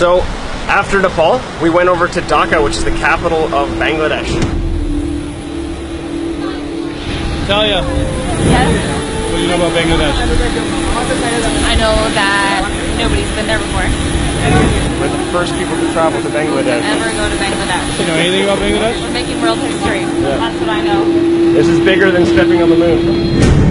So, after Nepal, we went over to Dhaka, which is the capital of Bangladesh. Talia, Yes? what do you know about Bangladesh? I know that nobody's been there before. We're the first people to travel to Bangladesh. Ever go to Bangladesh. Do you know anything about Bangladesh? We're making world history. Yeah. That's what I know. This is bigger than stepping on the moon.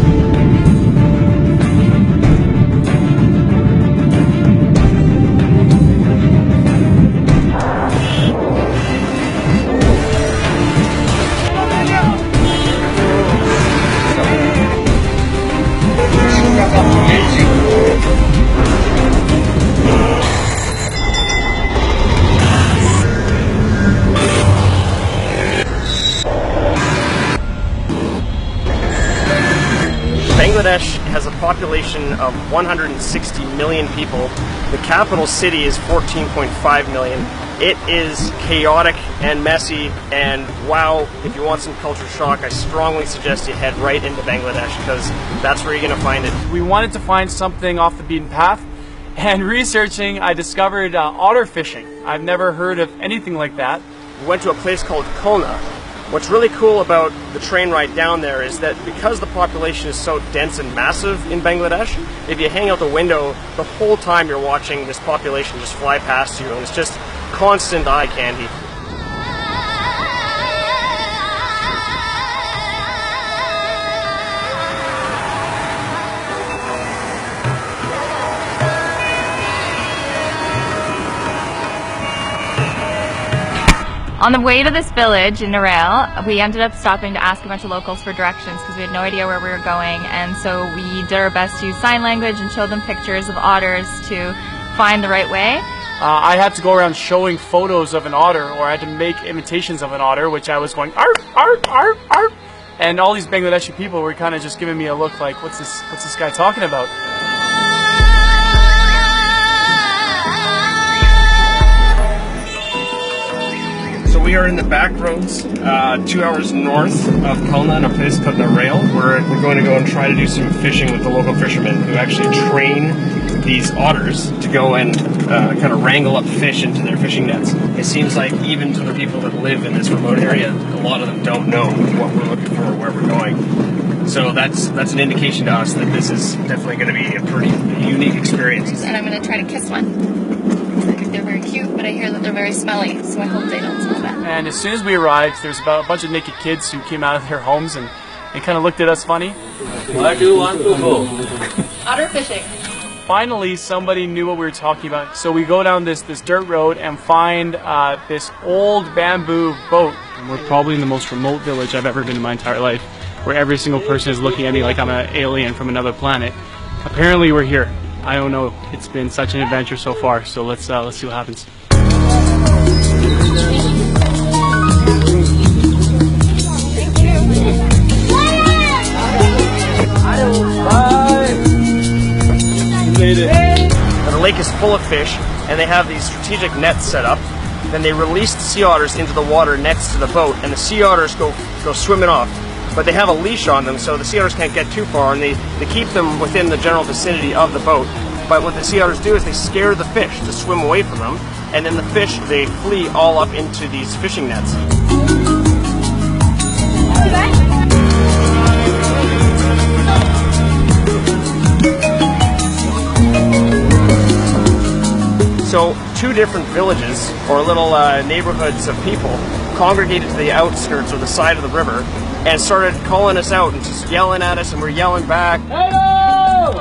Bangladesh has a population of 160 million people. The capital city is 14.5 million. It is chaotic and messy, and wow, if you want some culture shock, I strongly suggest you head right into Bangladesh, because that's where you're going to find it. We wanted to find something off the beaten path, and researching, I discovered otter fishing. I've never heard of anything like that. We went to a place called Khulna. What's really cool about the train ride down there is that because the population is so dense and massive in Bangladesh, if you hang out the window, the whole time you're watching this population just fly past you, and it's just constant eye candy. On the way to this village in Narelle, we ended up stopping to ask a bunch of locals for directions because we had no idea where we were going, and so we did our best to use sign language and show them pictures of otters to find the right way. I had to go around showing photos of an otter, or I had to make imitations of an otter, which I was going arf, arf, arf, arf. And all these Bangladeshi people were kind of just giving me a look like, what's this guy talking about? We are in the back roads, 2 hours north of Khulna, in a place called Narelle. We're going to go and try to do some fishing with the local fishermen who actually train these otters to go and kind of wrangle up fish into their fishing nets. It seems like even to the people that live in this remote area, a lot of them don't know what we're looking for or where we're going. So that's an indication to us that this is definitely going to be a pretty unique experience. And I'm going to try to kiss one. I think they're very cute, but I hear that they're very smelly, so I hope they don't smell bad. And as soon as we arrived, there's about a bunch of naked kids who came out of their homes and they kind of looked at us funny. Where do you want to go? Otter fishing. Finally, somebody knew what we were talking about. So we go down this dirt road and find this old bamboo boat. And we're probably in the most remote village I've ever been in my entire life, where every single person is looking at me like I'm an alien from another planet. Apparently we're here. I don't know. It's been such an adventure so far, so let's see what happens. Made it. Now, the lake is full of fish, and they have these strategic nets set up. Then they release the sea otters into the water next to the boat, and the sea otters go swimming off. But they have a leash on them, so the sea otters can't get too far, and they keep them within the general vicinity of the boat. But what the sea otters do is they scare the fish to swim away from them, and then the fish, they flee all up into these fishing nets. So two different villages, or little neighborhoods of people, congregated to the outskirts or the side of the river and started calling us out and just yelling at us, and we're yelling back. Hello!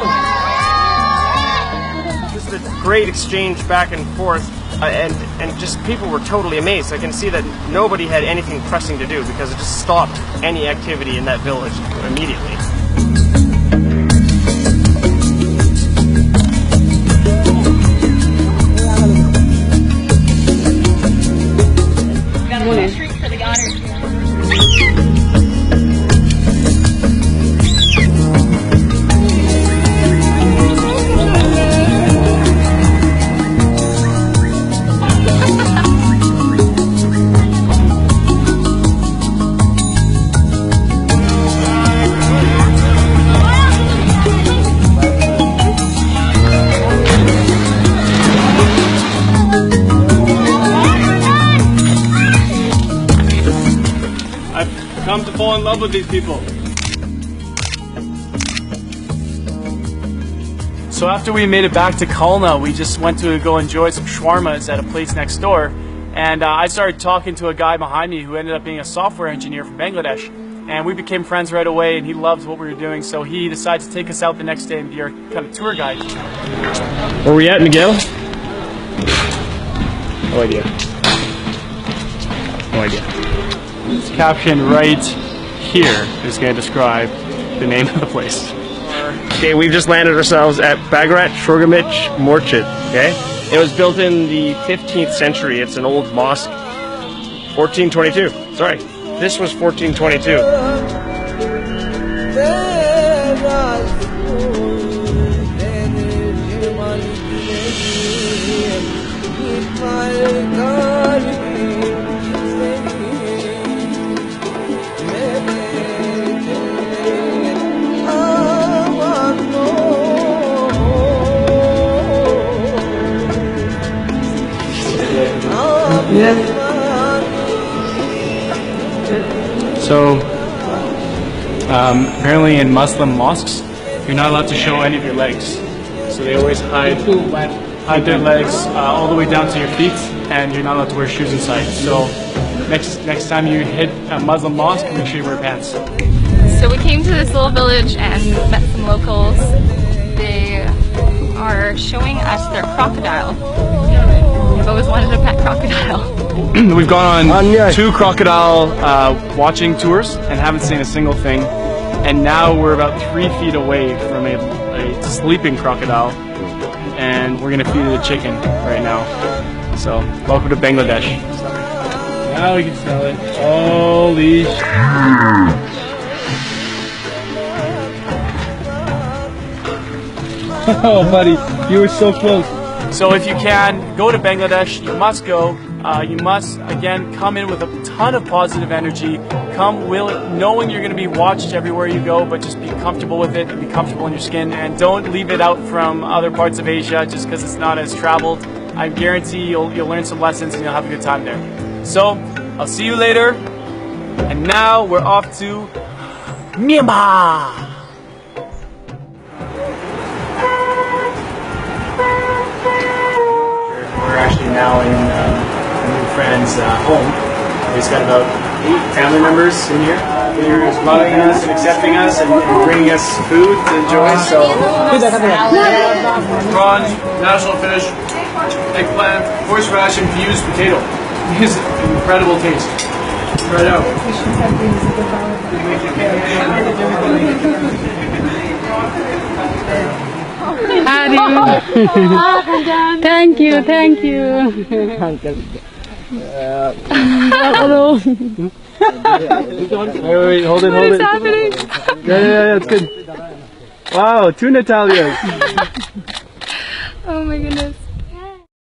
Just a great exchange back and forth, and just people were totally amazed. I can see that nobody had anything pressing to do because it just stopped any activity in that village immediately. Treat for the otters. fall in love with these people. So after we made it back to Khulna, we just went to go enjoy some shawarmas at a place next door. And I started talking to a guy behind me who ended up being a software engineer from Bangladesh. And we became friends right away, and he loved what we were doing, so he decided to take us out the next day and be our kind of tour guide. Where are we at, Miguel? No idea. No idea. This caption right here is going to describe the name of the place. Okay, we've just landed ourselves at Bagrat Shorgamich Morchit, okay? It was built in the 15th century. It's an old mosque. 1422. Sorry, this was 1422. So, apparently in Muslim mosques, you're not allowed to show any of your legs. So they always hide their legs all the way down to your feet, and you're not allowed to wear shoes inside. So next time you hit a Muslim mosque, make sure you wear pants. So we came to this little village and met some locals. They are showing us their crocodile. I've always wanted a pet crocodile. We've gone on 2 crocodile watching tours and haven't seen a single thing. And now we're about 3 feet away from a sleeping crocodile, and we're gonna feed it a chicken right now. So, welcome to Bangladesh. Now we can smell it. Holy shit. Oh, buddy, you were so close. So if you can, go to Bangladesh. You must go. You must, again, come in with a ton of positive energy. Come knowing you're going to be watched everywhere you go, but just be comfortable with it and be comfortable in your skin. And don't leave it out from other parts of Asia just because it's not as traveled. I guarantee you'll learn some lessons and you'll have a good time there. So, I'll see you later. And now we're off to Myanmar. We're actually now in a new friend's home. He's got about 8 family members in here. They're loving us and accepting us and bringing us food to enjoy. So, prawn, national fish, eggplant, horseradish infused potato. It's an incredible taste. Right out. Thank you, thank you. Wait, hold it. What is happening? Yeah, it's good. Wow, 2 Natalias. Oh my goodness.